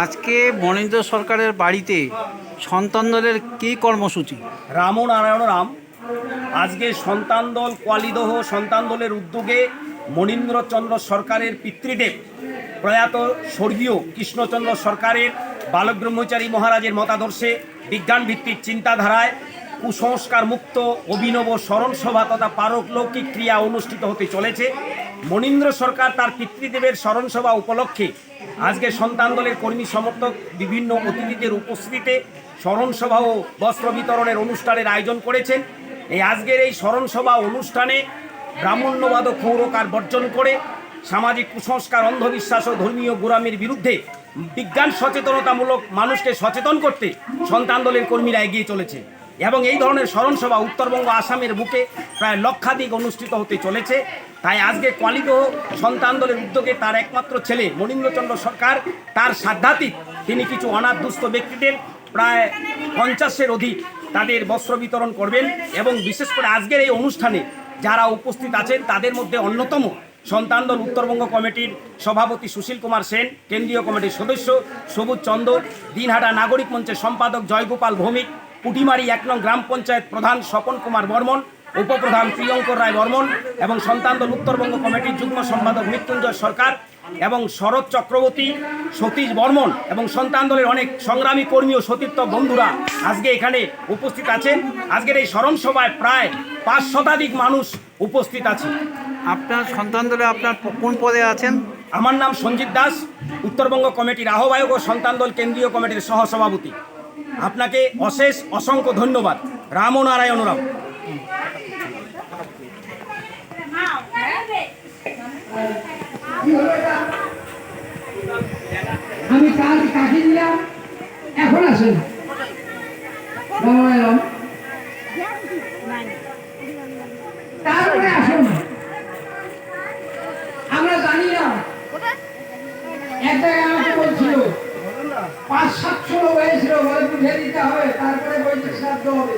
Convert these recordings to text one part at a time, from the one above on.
আজকে মনীন্দ্র সরকারের বাড়িতে সন্তান দলের কী কর্মসূচি? রাম নারায়ণ রাম। আজকে সন্তান দল কোয়ালিদহ সন্তান দলের উদ্যোগে মনীন্দ্রচন্দ্র সরকারের পিতৃদেব প্রয়াত স্বর্গীয় কৃষ্ণচন্দ্র সরকারের বালক ব্রহ্মচারী মহারাজের মতাদর্শে বিজ্ঞানভিত্তিক চিন্তাধারায় কুসংস্কার মুক্ত অভিনব স্মরণসভা তথা পারলৌকিক ক্রিয়া অনুষ্ঠিত হতে চলেছে। মনীন্দ্র সরকার তার পিতৃদেবের স্মরণসভা উপলক্ষে আজকে সন্তান দলের কর্মী সমর্থক বিভিন্ন অতিথিদের উপস্থিতিতে স্মরণসভা ও বস্ত্র বিতরণের অনুষ্ঠানের আয়োজন করেছেন। আজকের এই স্মরণসভা অনুষ্ঠানে ব্রাহ্মণ্যবাদ ও ক্ষৌরকার বর্জন করে সামাজিক কুসংস্কার, অন্ধবিশ্বাস ও ধর্মীয় গোঁড়ামির বিরুদ্ধে বিজ্ঞান সচেতনতামূলক মানুষকে সচেতন করতে সন্তান দলের কর্মীরা এগিয়ে চলেছে এবং এই ধরনের স্মরণসভা উত্তরবঙ্গ আসামের বুকে প্রায় লক্ষাধিক অনুষ্ঠিত হতে চলেছে। তাই আজকে কোয়ালিদহ সন্তান দলের উদ্যোগে তার একমাত্র ছেলে মনীন্দ্রচন্দ্র সরকার তার সাধ্যাতীত তিনি কিছু অনাথ দুস্থ ব্যক্তিদের প্রায় 50-এর অধিক তাদের বস্ত্র বিতরণ করবেন এবং বিশেষ করে আজকের এই অনুষ্ঠানে যারা উপস্থিত আছেন তাদের মধ্যে অন্যতম সন্তান দল উত্তরবঙ্গ কমিটির সভাপতি সুশীল কুমার সেন, কেন্দ্রীয় কমিটির সদস্য সবুজ চন্দ্র, দিনহাটা নাগরিক মঞ্চের সম্পাদক জয়গোপাল ভৌমিক, পুটিমারি 1 নং গ্রাম পঞ্চায়েত প্রধান স্বপন কুমার বর্মন, উপপ্রধান প্রিয়ঙ্কর রায় বর্মন এবং সন্তান দল উত্তরবঙ্গ কমিটির যুগ্ম সম্পাদক মৃত্যুঞ্জয় সরকার এবং শরৎ চক্রবর্তী, সতীশ বর্মন এবং সন্তান দলের অনেক সংগ্রামী কর্মী ও সতীর্থ বন্ধুরা আজকে এখানে উপস্থিত আছেন। আজকের এই স্মরণ সভায় প্রায় 5 শতাধিক মানুষ উপস্থিত আছে। আপনার সন্তান দলে আপনার কোন পদে আছেন? আমার নাম সঞ্জিত দাস, উত্তরবঙ্গ কমিটির আহ্বায়ক ও সন্তান দল কেন্দ্রীয় কমিটির সহসভাপতি। আপনাকে অশেষ অসংখ্য ধন্যবাদ। রাম নারায়ণ রাম। আমি কাল কাকে দিলাম, এখন আসেন। তারপরে আসুন। আমরা জানি না, এক জায়গায় আমাকে বলছিল 500-700 লোক হয়েছিল, বলে বুঝে দিতে হবে, তারপরে বলছে শ্রাদ্ধ হবে।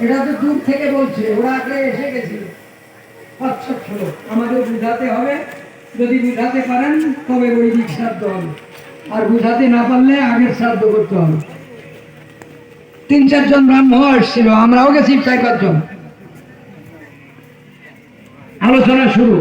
এটা তো দূর থেকে বলছে, ওরা আগে এসে গেছিল 500-700 লোক। আমাদের বুঝাতে হবে, যদি বুঝাতে পারেন তবে বৈদিক শ্রাদ্ধ হবে, আর বুঝাতে না পারলে আগের শ্রাদ্ধ করতে হবে। 3-4 জন ব্রাহ্মণ এসেছিল, আমরাও গেছি 4-5 জন। আলোচনা শুরু।